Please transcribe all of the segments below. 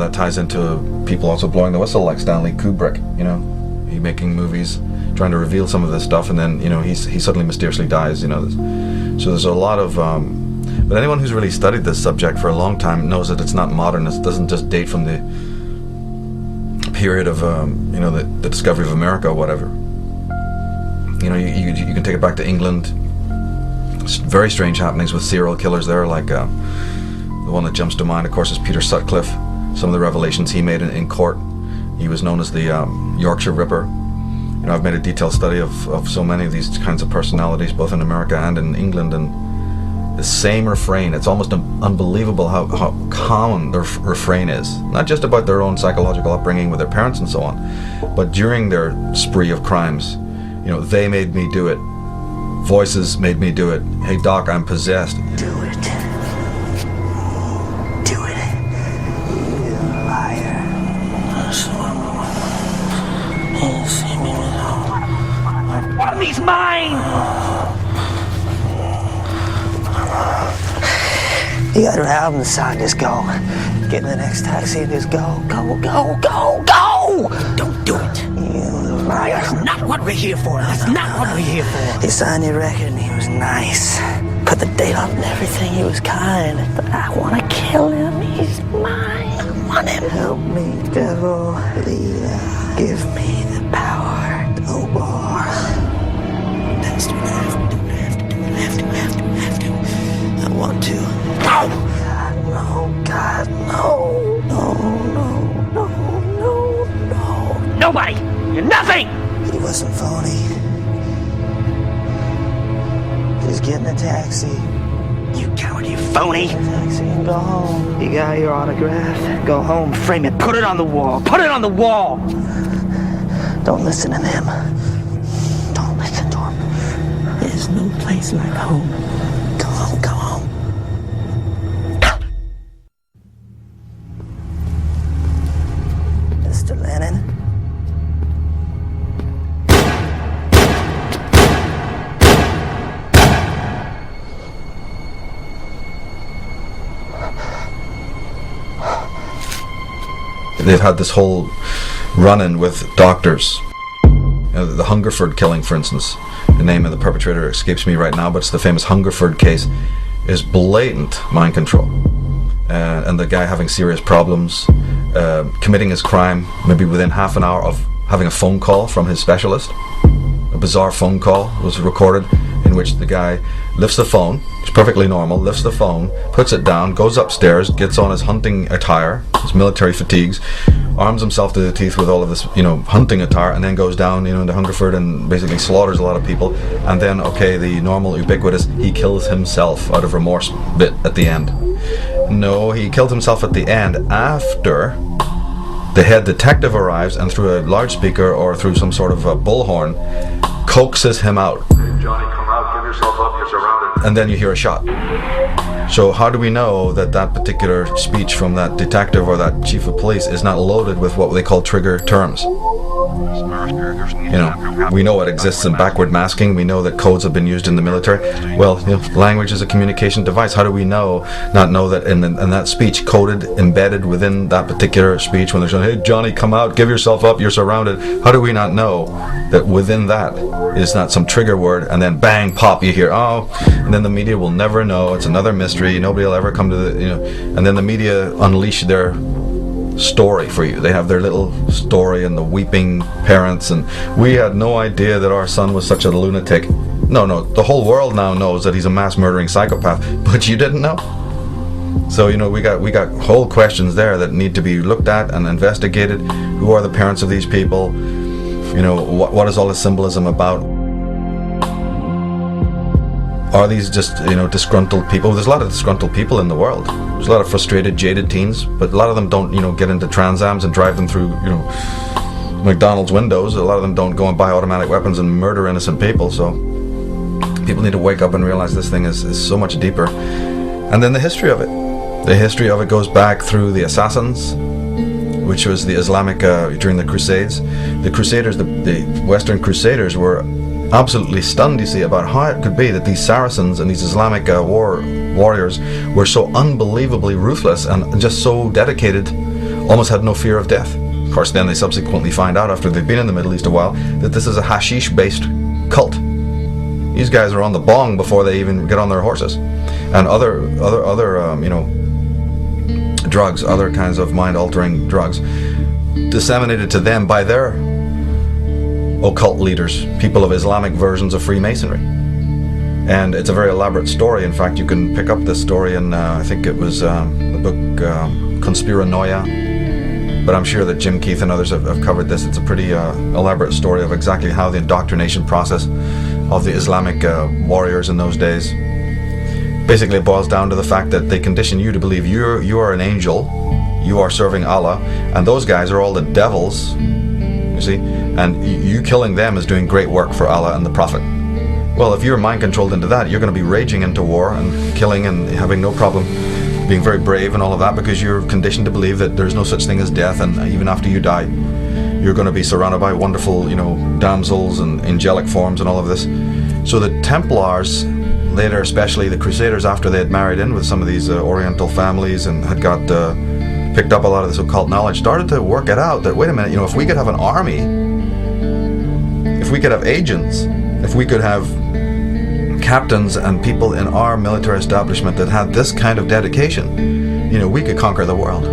that ties into people also blowing the whistle, like Stanley Kubrick. He making movies, trying to reveal some of this stuff, and then he suddenly mysteriously dies. So there's a lot of. But anyone who's really studied this subject for a long time knows that it's not modern. It doesn't just date from the period of the discovery of America or whatever. You can take it back to England. Very strange happenings with serial killers there, like the one that jumps to mind, of course, is Peter Sutcliffe. Some of the revelations he made in court. He was known as the Yorkshire Ripper. I've made a detailed study of so many of these kinds of personalities, both in America and in England, and the same refrain. It's almost unbelievable how common the refrain is. Not just about their own psychological upbringing with their parents and so on, but during their spree of crimes. They made me do it. Voices made me do it. Hey, Doc, I'm possessed. Do it. Do it. You liar. One of these mine! You gotta out on the side, just go. Get in the next taxi and just go. Go, go, go, go! Don't do it. You liar. That's not what we're here for. That's not what we're here for. He signed your record and he was nice. Put the date on and everything. He was kind. But I want to kill him. He's mine. I want him. Help me, devil. Leader. Give me the power. No more. That's what I have to do. I want to. No! God, no. No, no, no, no, no. Nobody! You're nothing! He wasn't phony. Just get in a taxi. You coward, you phony! Get in a taxi and go home. You got your autograph. Go home, frame it, put it on the wall. Put it on the wall! Don't listen to them. Don't listen to them. There's no place like home. Go home, go home. Mr. Lennon? They've had this whole run-in with doctors. The Hungerford killing, for instance, the name of the perpetrator escapes me right now, but it's the famous Hungerford case, is blatant mind control. And the guy having serious problems, committing his crime maybe within half an hour of having a phone call from his specialist. A bizarre phone call was recorded in which the guy lifts the phone, it's perfectly normal, lifts the phone, puts it down, goes upstairs, gets on his hunting attire, his military fatigues, arms himself to the teeth with all of this, hunting attire, and then goes down, into Hungerford and basically slaughters a lot of people. And then, the normal, ubiquitous, he kills himself out of remorse bit at the end. No, he killed himself at the end after the head detective arrives and through a loudspeaker or through some sort of a bullhorn coaxes him out. Hey, Johnny, come out, give yourself up, you're surrounded. And then you hear a shot. So how do we know that that particular speech from that detective or that chief of police is not loaded with what they call trigger terms? We know it exists in backward masking. We know that codes have been used in the military. Well, language is a communication device. How do we not know that in that speech, coded, embedded within that particular speech, when they're saying, hey, Johnny, come out, give yourself up, you're surrounded. How do we not know that within that is not some trigger word, and then bang, pop, you hear, oh, and then the media will never know. It's another mystery. Nobody will ever come to and then the media unleash their story for you. They have their little story and the weeping parents, and we had no idea that our son was such a lunatic. No, the whole world now knows that he's a mass murdering psychopath, but you didn't know. So we got whole questions there that need to be looked at and investigated. Who are the parents of these people? What is all this symbolism about? Are these just, disgruntled people? There's a lot of disgruntled people in the world. There's a lot of frustrated, jaded teens, but a lot of them don't, get into Trans-Ams and drive them through, McDonald's windows. A lot of them don't go and buy automatic weapons and murder innocent people. So people need to wake up and realize this thing is so much deeper. And then the history of it. The history of it goes back through the Assassins, which was the Islamic, during the Crusades. The Crusaders, the Western Crusaders were absolutely stunned, you see, about how it could be that these Saracens and these Islamic warriors were so unbelievably ruthless and just so dedicated almost had no fear of death. Of course, then they subsequently find out, after they've been in the Middle East a while, that this is a hashish-based cult. These guys are on the bong before they even get on their horses, and other drugs, other kinds of mind-altering drugs, disseminated to them by their occult leaders, people of Islamic versions of Freemasonry. And it's a very elaborate story. In fact, you can pick up this story in, I think it was the book Conspiranoia, but I'm sure that Jim Keith and others have covered this. It's a pretty elaborate story of exactly how the indoctrination process of the Islamic warriors in those days. Basically, it boils down to the fact that they condition you to believe you are an angel, you are serving Allah, and those guys are all the devils, you see, and you killing them is doing great work for Allah and the Prophet. Well, if you're mind controlled into that, you're going to be raging into war and killing and having no problem being very brave and all of that, because you're conditioned to believe that there's no such thing as death, and even after you die, you're going to be surrounded by wonderful, damsels and angelic forms and all of this. So the Templars, later especially the Crusaders, after they had married in with some of these Oriental families and had got picked up a lot of this occult knowledge, started to work it out that, wait a minute, if we could have an army, if we could have agents, if we could have captains and people in our military establishment that had this kind of dedication, we could conquer the world.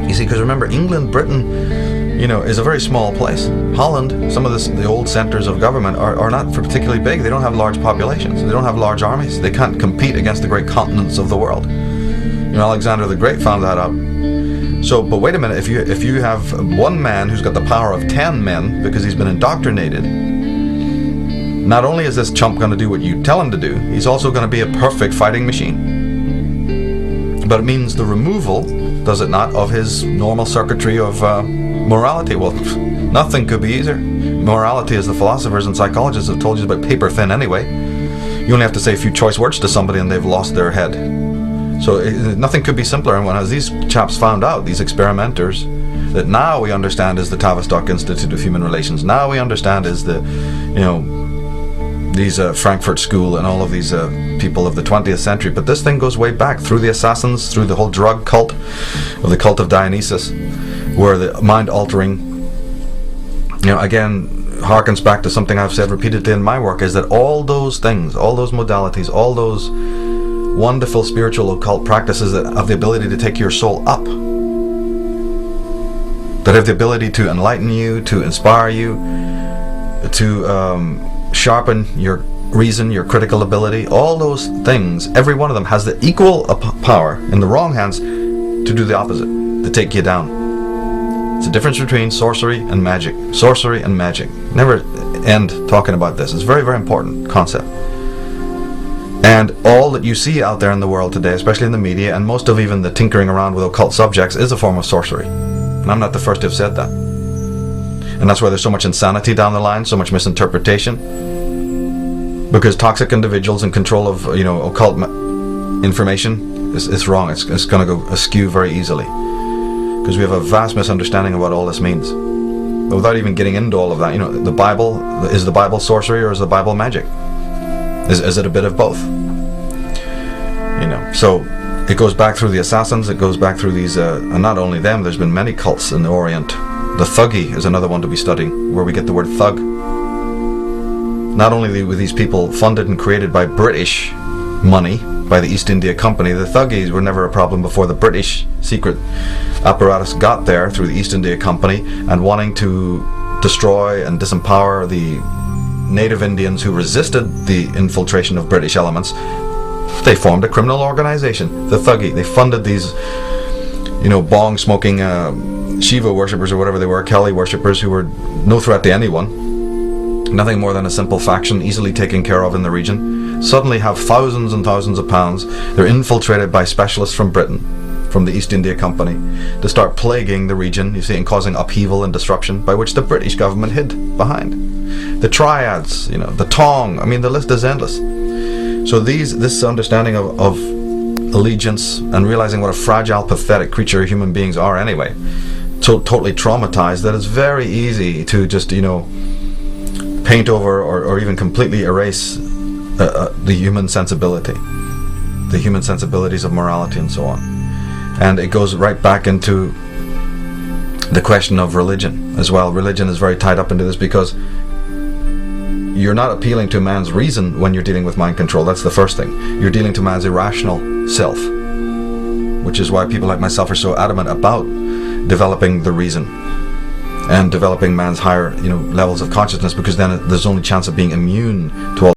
You see, because remember, England, Britain, is a very small place. Holland, some of the old centers of government are not particularly big. They don't have large populations. They don't have large armies. They can't compete against the great continents of the world. Alexander the Great found that out. So, but wait a minute, if you have one man who's got the power of 10 men because he's been indoctrinated, not only is this chump going to do what you tell him to do, he's also going to be a perfect fighting machine. But it means the removal, does it not, of his normal circuitry of morality. Well, nothing could be easier. Morality, as the philosophers and psychologists have told you, is about paper thin anyway. You only have to say a few choice words to somebody and they've lost their head. So nothing could be simpler. And as these chaps found out, these experimenters, that now we understand is the Tavistock Institute of Human Relations. Now we understand is the, these Frankfurt School and all of these people of the 20th century. But this thing goes way back through the assassins, through the whole drug cult, of the cult of Dionysus, where the mind-altering, again, harkens back to something I've said repeatedly in my work, is that all those things, all those modalities, all those wonderful spiritual occult practices that have the ability to take your soul up, that have the ability to enlighten you, to inspire you, to sharpen your reason, your critical ability, all those things, every one of them has the equal power in the wrong hands to do the opposite, to take you down. It's the difference between sorcery and magic. Sorcery and magic. Never end talking about this. It's a very, very important concept. And all that you see out there in the world today, especially in the media, and most of even the tinkering around with occult subjects, is a form of sorcery. And I'm not the first to have said that. And that's why there's so much insanity down the line, so much misinterpretation. Because toxic individuals in control of, occult information is wrong. It's going to go askew very easily. Because we have a vast misunderstanding of what all this means. But without even getting into all of that, the Bible, is the Bible sorcery or is the Bible magic? Is it a bit of both? So it goes back through the assassins, it goes back through these, and not only them, there's been many cults in the Orient. The Thuggee is another one to be studying, where we get the word thug. Not only were these people funded and created by British money, by the East India Company, the Thuggees were never a problem before the British secret apparatus got there through the East India Company and wanting to destroy and disempower the native Indians who resisted the infiltration of British elements. They formed a criminal organization, the Thuggee. They funded these, bong smoking Shiva worshippers or whatever they were, Kali worshippers, who were no threat to anyone, nothing more than a simple faction easily taken care of in the region, suddenly have thousands and thousands of pounds. They're infiltrated by specialists from Britain, from the East India Company, to start plaguing the region, and causing upheaval and disruption, by which the British government hid behind. The triads, the Tong, the list is endless. So this understanding of allegiance and realizing what a fragile, pathetic creature human beings are anyway, totally traumatized, that it's very easy to just, paint over or even completely erase the human sensibility, the human sensibilities of morality and so on. And it goes right back into the question of religion as well. Religion is very tied up into this, because you're not appealing to man's reason when you're dealing with mind control. That's the first thing. You're dealing to man's irrational self, which is why people like myself are so adamant about developing the reason and developing man's higher, levels of consciousness, because then there's only chance of being immune to all